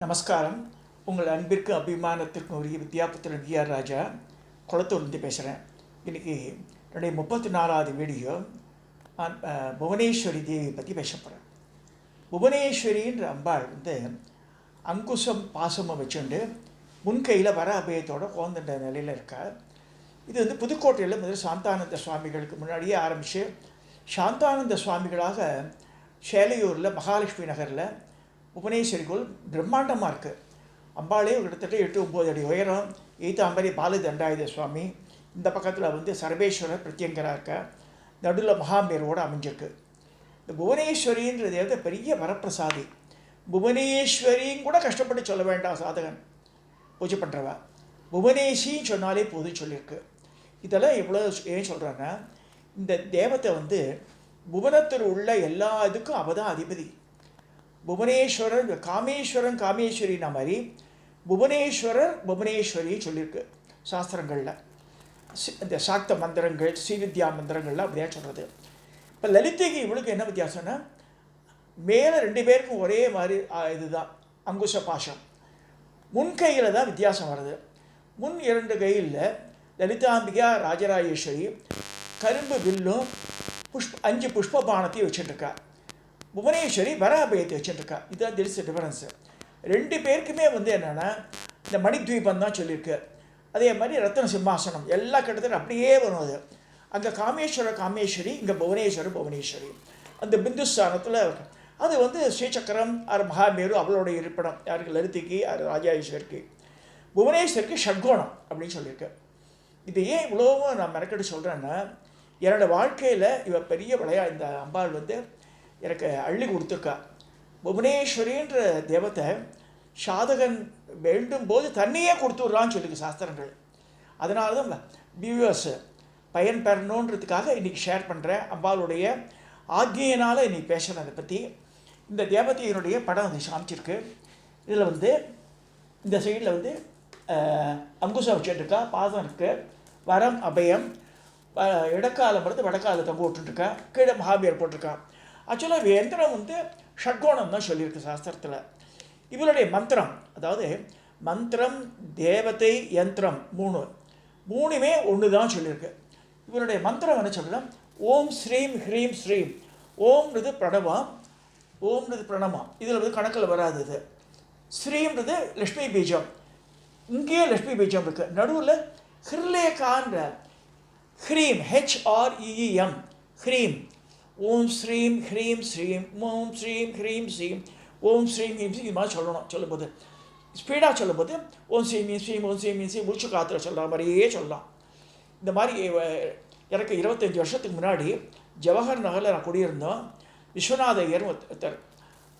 நமஸ்காரம். உங்கள் அன்பிற்கு அபிமானத்திற்கும் உரிய வித்யாபுத்திரன் வி.ஆர். ராஜா குளத்தூர்லேருந்து பேசுகிறேன். இன்றைக்கி என்னுடைய 34வது வீடியோ நான் புவனேஸ்வரி தேவியை பற்றி பேச போகிறேன். புவனேஸ்வரின்ற அம்பாள் அங்குசம் பாசமும் வச்சுண்டு முன்கையில் வர அபயத்தோடு குழந்தைன்ற நிலையில் இருக்கா. இது புதுக்கோட்டையில் முதல் சாந்தானந்த சுவாமிகளுக்கு முன்னாடியே ஆரம்பித்து சாந்தானந்த சுவாமிகளாக சேலையூரில் மகாலட்சுமி நகரில் புவனேஸ்வரி கோயில் பிரம்மாண்டமாக இருக்குது. அம்பாளே கிட்டத்தட்ட 8-9 அடி உயரம். ஈத்தாம்பரி பாலதண்டாயுத சுவாமி, இந்த பக்கத்தில் சர்வேஸ்வரர் பிரத்யங்கராக இருக்க, நடுவில் மகாமேரோடு அமைஞ்சிருக்கு. இந்த புவனேஸ்வரின்றது பெரிய வரப்பிரசாதி. புவனேஸ்வரின்னு கூட கஷ்டப்பட்டு சொல்ல வேண்டாம் சாதகன் பூஜை பண்ணுறவா. புவனேஷின்னு சொன்னாலே போதும் சொல்லியிருக்கு. இதெல்லாம் எவ்வளோ ஏன் சொல்கிறேன்னா, இந்த தேவத்தை புவனத்தில் உள்ள எல்லா இதுக்கும் அவள் தான் அதிபதி. புவனேஸ்வரர் காமேஸ்வரன் காமேஸ்வரினா மாதிரி புவனேஸ்வரர் புவனேஸ்வரி சொல்லியிருக்கு சாஸ்திரங்களில். இந்த சாக்த மந்திரங்கள் ஸ்ரீவித்யா மந்திரங்கள்லாம் அப்படியே சொல்கிறது. இப்போ லலிதைக்கு இவளுக்கு என்ன வித்தியாசம்னா, மேலே 2 பேருக்கும் ஒரே மாதிரி இதுதான் அங்குச பாசம். முன் கையில் தான் வித்தியாசம் வருது. முன் 2 கையில் லலிதாம்பிகா ராஜராஜேஸ்வரி கரும்பு வில்லும் 5 புஷ்ப பானத்தையும் வச்சுட்டுருக்கா. புவனேஸ்வரி வர அபயத்தை வச்சுட்டுருக்கா. இதுதான் திஸ் டிஃபரன்ஸு. 2 பேருக்குமே என்னென்னா இந்த மணித்வீபம் தான் சொல்லியிருக்கு. அதே மாதிரி ரத்ன சிம்மாசனம் எல்லாம் கிட்டத்தட்ட அப்படியே வரும். அது அங்கே காமேஸ்வரி, இங்கே புவனேஸ்வரி. அந்த பிந்துஸ்தானத்தில் அது ஸ்ரீசக்கரம் ஆர் மகாமேரு அவளுடைய இருப்பிடம். யாருக்கு? லலிதைக்கு, ராஜாஈஸ்வரிக்கு. புவனேஸ்வரிக்கு ஷட்கோணம் அப்படின்னு சொல்லியிருக்கு. இது ஏன் இவ்வளோவும் நான் மெனக்கெட்டு சொல்கிறேன்னா, என்னோடய வாழ்க்கையில் இவ பெரிய இந்த அம்பாள் எனக்கு அள்ளி கொடுத்துருக்கா. புவனேஸ்வரின்ற தேவத்தை சாதகன் வேண்டும் போது தன்னையே கொடுத்துட்றான்னு சொல்லியிருக்கு சாஸ்திரங்கள். அதனால தான் வியூவர்ஸ் பயன் பெறணுன்றதுக்காக இன்றைக்கி ஷேர் பண்ணுறேன். அம்பாளுடைய ஆக்ஞையினால் இன்றைக்கி பேசுகிறேன் அதை பற்றி. இந்த தேவதையினுடைய படம் சாமிச்சிருக்கு. இதில் இந்த சைடில் அங்குசம் வச்சுட்டுருக்கா, பாதம் இருக்குது, வரம் அபயம், இடக்காலம் வடக்கால தொங்க விட்டுருக்கா, கீழே மகாபீர் போட்டிருக்கான். ஆக்சுவலாக யந்திரம் ஷட்கோணம் தான் சொல்லியிருக்கு சாஸ்திரத்தில். இவருடைய மந்திரம், அதாவது மந்திரம், தேவதை, யந்திரம் மூணுமே ஒன்று தான் சொல்லியிருக்கு. இவருடைய மந்திரம் என்ன சொல்லலாம்? ஓம் ஸ்ரீம் ஹ்ரீம் ஸ்ரீம். ஓம்ன்றது பிரணவம். இதில் கணக்கில் வராது. இது ஸ்ரீன்றது லக்ஷ்மி பீஜம். இங்கேயே லக்ஷ்மி பீஜம் இருக்குது. நடுவில் ஹிர்லேகான்ற ஹ்ரீம், HREEM ஹ்ரீம். ஓம் ஸ்ரீம் ஹ்ரீம் ஸ்ரீம், ஓம் ஸ்ரீம் ஹ்ரீம் ஸ்ரீம், ஓம் ஸ்ரீம் ஹீம் ஸ்ரீம். இது மாதிரி சொல்லும்போது ஸ்பீடாக சொல்லும்போது ஓம் ஸ்ரீம் ஸ்ரீம், ஓம் ஸ்ரீம் ஸ்ரீம் மூச்சு காற்றுல சொல்கிற மாதிரியே சொல்லலாம். இந்த மாதிரி எனக்கு 25 வருஷத்துக்கு முன்னாடி ஜவஹர் நகரில் நான் குடியிருந்தோம். விஸ்வநாத ஐயர் ஒருத்தர்,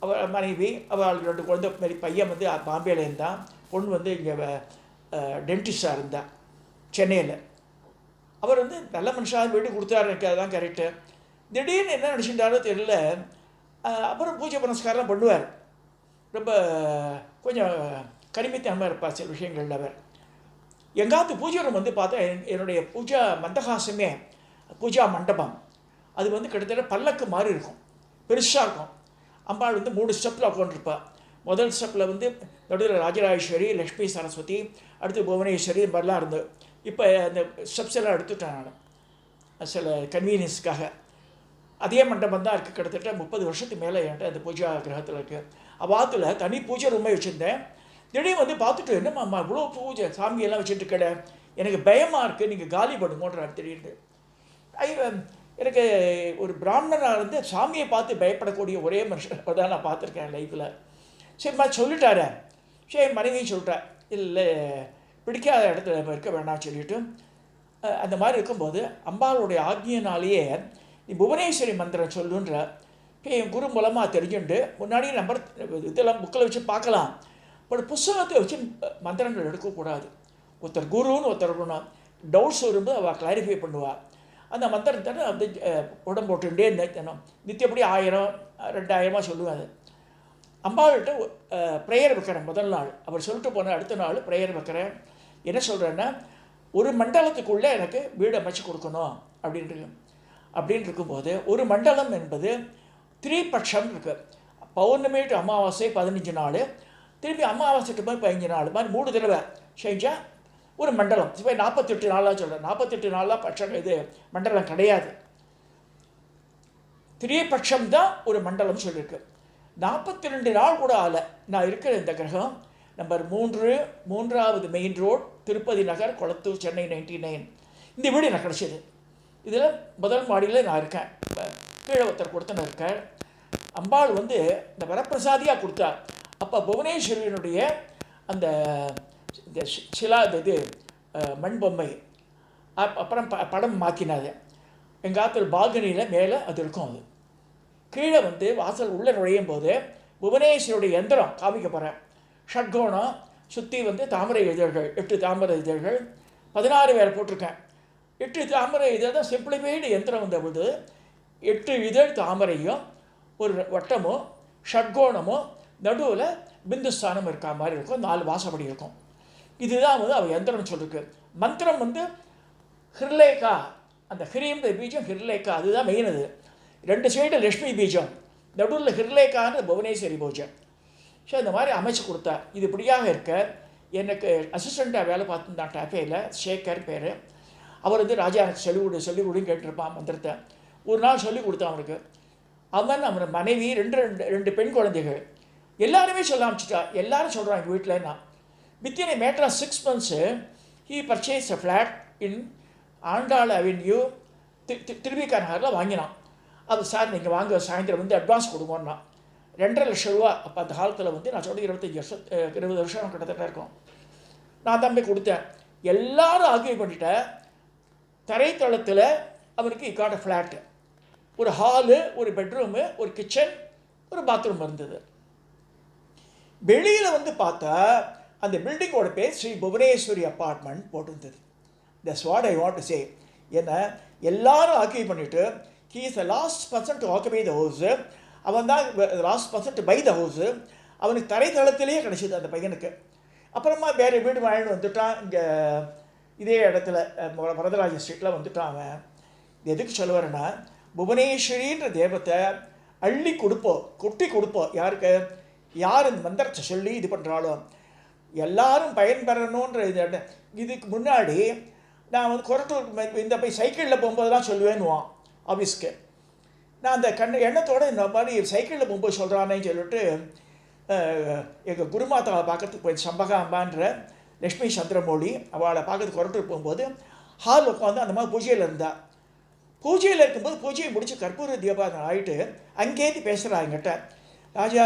அவர் மனைவி, அவள் 2 குழந்தை மாரி. பையன் பாம்பேயில் இருந்தான், பொண்ணு இங்கே டென்டிஸ்டாக இருந்தான் சென்னையில். அவர் நல்ல மனுஷாக வீடு கொடுத்தாரு, எனக்கு அதுதான் கரெக்டு. திடீர்னு என்ன நினச்சிட்டாரோ தெரியல. அப்புறம் பூஜை புனஸ்காரம் பண்ணுவார். ரொம்ப கொஞ்சம் கனிமைத்தனமாக இருப்பார் சில விஷயங்கள். அவர் எங்காவது பூஜை ரூம் பார்த்தா என்னுடைய பூஜா மந்தகாசமே, பூஜா மண்டபம் அது கிட்டத்தட்ட பல்லக்கு மாதிரி இருக்கும், பெருசாக இருக்கும். அம்பாள் 3 ஸ்டெப்பில் உட்காந்துருப்பாள். முதல் ஸ்டெப்பில் நடுவில் ராஜராஜேஸ்வரி, லக்ஷ்மி சரஸ்வதி, அடுத்து புவனேஸ்வரி, இது மாதிரிலாம் இருந்தது. இப்போ அந்த ஸ்டெப்ஸ் எல்லாம் எடுத்துட்டேன் நான் சில கன்வீனியன்ஸுக்காக. அதே மண்டபம் தான் இருக்குது. கிட்டத்தட்ட 30 வருஷத்துக்கு மேலே என்கிட்ட அந்த பூஜா கிரகத்தில் இருக்குது. அவ்வாத்தில் தனி பூஜை ரூமே வச்சுருந்தேன். திடீர்னு பார்த்துட்டு, என்னம்மா இவ்வளோ பூஜை சாமியெல்லாம் வச்சுட்டு இருக்கட, எனக்கு பயமாக இருக்குது, நீங்கள் காலி பண்ணுங்கன்றார் திடீர்னு. எனக்கு ஒரு பிராமணராக சாமியை பார்த்து பயப்படக்கூடிய ஒரே மனுஷன் தான் நான் பார்த்துருக்கேன் லைஃப்பில். சரிம்மா சொல்லிட்டாரே, சரி மனைவியும் சொல்லிட்டேன், இல்லை பிடிக்காத இடத்துல இருக்க வேண்டாம் சொல்லிவிட்டு. அந்த மாதிரி இருக்கும்போது அம்பாளுடைய ஆக்ஞியினாலேயே நீ புவனேஸ்வரி மந்திரம் சொல்லுன்ற என் குரு மூலமாக தெரிஞ்சுண்டு, முன்னாடி நம்பர் இதெல்லாம் புக்கில் வச்சு பார்க்கலாம், பட் புஸ்தகத்தை வச்சு மந்திரங்கள் எடுக்கக்கூடாது. ஒருத்தர் குருன்னு ஒருத்தர் இருக்கணும். டவுட்ஸ் வரும்போது அவள் கிளாரிஃபை பண்ணுவாள். அந்த மந்திரத்தை உடம்பு போட்டுட்டே நித்தியப்படி 1000-2000 சொல்லுவாள். அம்பாள்கிட்ட ப்ரேயர் வைக்கிறேன் முதல் நாள். அவர் சொல்லிட்டு போன அடுத்த நாள் ப்ரேயர் வைக்கிறேன். என்ன சொல்கிறேன்னா, ஒரு மண்டலத்துக்குள்ளே எனக்கு வீடு அமைச்சு கொடுக்கணும் அப்படின்னு இருக்கும்போது, ஒரு மண்டலம் என்பது 3 பட்சம் இருக்குது. பௌர்ணமி டு அமாவாசை 15 நாள், திருப்பி அமாவாசைக்கு போய் 15 நாள் மாதிரி 3 தடவை செஞ்சால் ஒரு மண்டலம். இப்போ 48 நாளாக சொல்கிறேன். 48 நாளாக பட்சம் இது மண்டலம் கிடையாது. திரியபட்சம் தான் ஒரு மண்டலம் சொல்லியிருக்கு. 42 நாள் கூட ஆகலை. நான் இருக்கிற இந்த கிரகம் நம்பர் 3, 3வது மெயின் ரோட், திருப்பதி நகர், கொளத்தூர், சென்னை 99. இந்த வீடு எனக்கு கிடச்சிது. இதில் முதல் மாடியில் நான் இருக்கேன். கீழே ஒருத்தர் கொடுத்தன இருக்கேன். அம்பாள் வந்து இந்த வரப்பிரசாதியாக கொடுத்தா. அப்போ புவனேஸ்வரியினுடைய அந்த இந்த சிலா இது மண் பொம்மை அப்புறம் படம் மாற்றினாது. எங்கள் ஆத்துல பால்கனியில் மேலே அது இருக்கும். அது கீழே வந்து வாசல் உள்ளே நுழையும் போது புவனேஸ்வரியுடைய யந்திரம் காமிக்க போகிறேன். ஷட்கோணம் சுற்றி வந்து தாமரை இதழ்கள், 8 தாமரை இதழ்கள், 16 வேறு போட்டிருக்கேன். 8 தாமரை இதழ் தான் சிம்பிளிஃபைடு யந்திரம் வந்தபோது 8 இதழ் தாமரையும் ஒரு வட்டமும் ஷட்கோணமும் நடுவில் பிந்துஸ்தானம் இருக்கா மாதிரி இருக்கும். 4 வாசப்படி இருக்கும். இதுதான் வந்து அவள் யந்திரம் சொல்லிருக்கு. மந்திரம் வந்து ஹிர்லேகா, அந்த ஹிரீம் பீஜம் ஹிர்லேகா, அதுதான் மெயின். அது 2 சைடு லக்ஷ்மி பீஜம், நடுவில் ஹிர்லேகான்னு புவனேஸ்வரி பூஜை. ஸோ இந்த மாதிரி அமைச்சு கொடுத்தா. இது இப்படியாக இருக்க எனக்கு அசிஸ்டண்ட்டாக வேலை பார்த்துருந்தான் டேஃபேயில், ஷேகர் பேர். அவர் வந்து ராஜா எனக்கு சொல்லிக் கொடுன்னு கேட்டிருப்பான் மந்திரத்தை. ஒரு நாள் சொல்லிக் கொடுத்தான் அவனுக்கு. அவன் மனைவி 2 பெண் குழந்தைகள் எல்லாருமே சொல்ல ஆரம்பிச்சிட்டா. எல்லாரும் சொல்கிறான் எங்கள் வீட்டில். நான் within a matter of 6 months he purchased a flat in Andal avenue Thiru Vi Ka நகரில் வாங்கினான். அது சார் நீங்கள் வாங்க, சாயந்தரம் வந்து அட்வான்ஸ் கொடுங்கன்னா 2.5 லட்சம் ரூபா. அப்போ அந்த காலத்தில் வந்து நான் சொல்ல 20 வருஷம் கிட்டத்தட்ட இருக்கும். நான் தான் போய் கொடுத்தேன். எல்லாரும் ஆக்கிய பண்ணிட்டேன். தரைத்தளத்தில் அவருக்கு இக்காட்ட ஃப்ளாட்டு, ஒரு ஹாலு, ஒரு பெட்ரூமு, ஒரு கிச்சன், ஒரு பாத்ரூம் இருந்தது. வெளியில் வந்து பார்த்தா அந்த பில்டிங்கோட பேர் ஸ்ரீ புவனேஸ்வரி அப்பார்ட்மெண்ட் போட்டிருந்தது. That's what I want to say. ஏன்னா எல்லாரும் ஆக்கிய பண்ணிவிட்டு he is the last person to occupy the house. அவன் தான் last person to buy the house. அவனுக்கு தரைத்தளத்திலேயே கிடச்சிது அந்த பையனுக்கு. அப்புறமா வேறு வீடு வாங்கிட்டு வந்துட்டான். இங்கே இதே இடத்துல வரதராஜ ஸ்ட்ரீட்டில் வந்துட்டான் அவன். எதுக்கு சொல்ல வரேன்னா, புவனேஸ்வரின்ற தெய்வத்தை அள்ளி கொடுப்போம், கொட்டி கொடுப்போம். யாருக்கு யார் இந்த மந்திரத்தை சொல்லி இது பண்ணுறாளோ எல்லாரும் பயன்பெறணுன்ற இதுக்கு முன்னாடி நான் வந்து கொரட்டூர் இந்த போய் சைக்கிளில் போகும்போதெல்லாம் சொல்லுவேன்னுவான் ஆஃபீஸ்க்கு. நான் அந்த எண்ணத்தோடு இந்த மாதிரி சைக்கிளில் போகும்போது சொல்கிறானேன்னு சொல்லிட்டு எங்கள் குருமாதாவை பார்க்கறதுக்கு போய் சம்பகாம்பான்ற லக்ஷ்மி சந்திரமௌழி அவளை பார்க்கறதுக்கு கொரட்டூர் போகும்போது ஹால் உட்காந்து அந்த மாதிரி பூஜையில் இருந்தா. பூஜையில் இருக்கும்போது பூஜையை முடித்து கற்பூர தீபாவளி ஆகிட்டு அங்கேருந்து பேசுகிறா என்கிட்ட. ராஜா,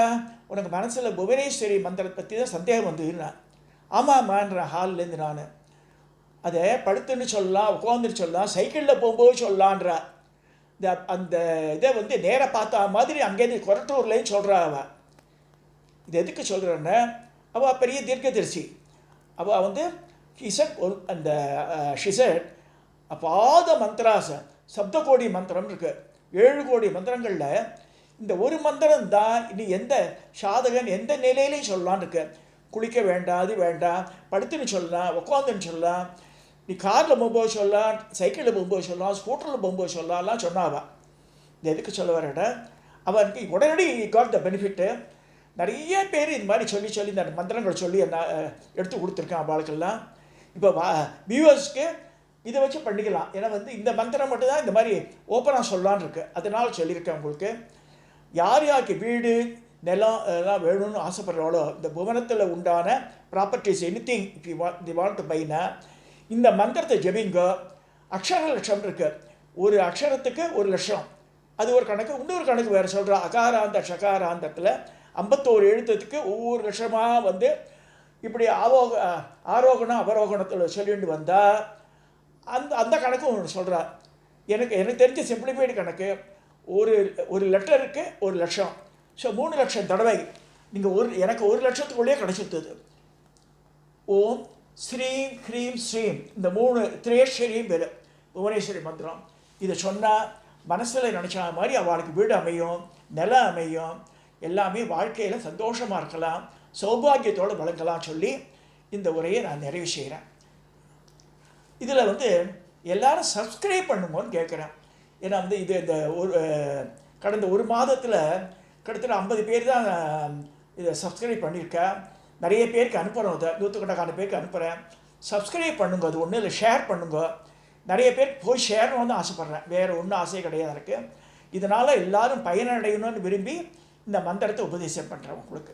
உனக்கு மனசில் புவனேஸ்வரி மந்திரத்தை பற்றி தான் சந்தேகம் வந்ததுன்னா. ஆமாம்மான்ற ஹால்லேருந்து நான் அதை படுத்துன்னு சொல்லலாம், உட்காந்துன்னு சொல்லலாம், சைக்கிளில் போகும்போது சொல்லலான்றா. அந்த இதை வந்து நேராக பார்த்தா மாதிரி அங்கேருந்து கொரட்டூர்லேயும் சொல்கிறா அவள். இது எதுக்கு சொல்கிறேன்னா, அவள் பெரிய தீர்க்கதரிசி. அவள் வந்து அந்த ஷிசட் அப்பாத மந்திராச சப்தகோடி மந்திரம் இருக்குது. 7 கோடி மந்திரங்களில் இந்த ஒரு மந்திரம் தான் இனி எந்த சாதகன் எந்த நிலையிலையும் சொல்லலான்னு இருக்கு. குளிக்க வேண்டாம், அது வேண்டாம், படுத்துன்னு சொல்லலாம், உட்காந்துன்னு சொல்லலாம், நீ காரில் போகும்போது சொல்லலாம், சைக்கிளில் போகும்போது சொல்லலாம், ஸ்கூட்டரில் போகும்போது சொல்லலாம்லாம் சொன்னாவா. இது எதுக்கு சொல்ல வரேன்னா, அவனுக்கு உடனடி காட் த பெனிஃபிட்டு. நிறைய பேர் இந்த மாதிரி சொல்லி இந்த மந்திரங்களை சொல்லி நான் எடுத்து கொடுத்துருக்கேன் அவளுக்கெல்லாம். இப்போ வியூவர்ஸ்க்கு இதை வச்சு பண்ணிக்கலாம். ஏன்னா வந்து இந்த மந்திரம் மட்டும்தான் இந்த மாதிரி ஓப்பனாக சொல்லலான்னு இருக்குது. அதனால் சொல்லியிருக்கேன் உங்களுக்கு. யார் யாருக்கு வீடு நிலம் எல்லாம் வேணும்னு ஆசைப்படுறாளோ இந்த புவனத்தில் உண்டான properties anything if you want to பைனா இந்த மந்திரத்தை ஜெபிங்க. அக்ஷர லட்சம் இருக்குது. ஒரு அக்ஷரத்துக்கு 1 லட்சம். அது ஒரு கணக்கு. இன்னொரு கணக்கு வேறு சொல்கிறா. அகாராந்த ஷகாராந்தத்தில் 51 எழுத்துக்கு ஒவ்வொரு லட்சமாக வந்து இப்படி ஆரோகணம் அவரோகணத்தில் சொல்லிட்டு வந்தால் அந்த கணக்கும் ஒன்று சொல்கிறா. எனக்கு தெரிஞ்ச சிம்பிளிஃபைடு கணக்கு ஒரு லெட்டருக்கு 1 லட்சம். ஸோ 3 லட்சம் தடவை நீங்கள் எனக்கு 1 லட்சத்துக்குள்ளேயே கிடச்சிருந்தது. ஓம் ஸ்ரீம் ஹ்ரீம் ஸ்ரீம் இந்த 3 திரேஸ்வரியும் பேர் புவனேஸ்வரி மந்திரம். இதை சொன்னால் மனசில் நினச்சா மாதிரி அவளுக்கு வீடு அமையும், நிலம் அமையும், எல்லாமே வாழ்க்கையில் சந்தோஷமாக இருக்கலாம், சௌபாகியத்தோடு வளர்க்கலாம் சொல்லி இந்த உரையை நான் நிறைவு செய்கிறேன். இதில் வந்து எல்லோரும் சப்ஸ்கிரைப் பண்ணுமோன்னு கேட்குறேன். ஏன்னா வந்து இது இந்த கடந்த 1 மாதத்தில் கிட்டத்தட்ட 50 பேர் தான் இதை சப்ஸ்கிரைப் பண்ணியிருக்கேன். நிறைய பேருக்கு அனுப்புகிறோம். அதை நூற்றுக்கணக்கான பேருக்கு அனுப்புகிறேன். சப்ஸ்கிரைப் பண்ணுங்க, அது ஒன்றும் இல்லை, ஷேர் பண்ணுங்க. நிறைய பேர் போய் ஷேர்னு வந்து ஆசைப்பட்றேன், வேறு ஒன்றும் ஆசையே கிடையாது எனக்கு. இதனால் எல்லாரும் பயனடையணும்னு விரும்பி இந்த மந்திரத்தை உபதேசம் பண்ணுறேன் உங்களுக்கு.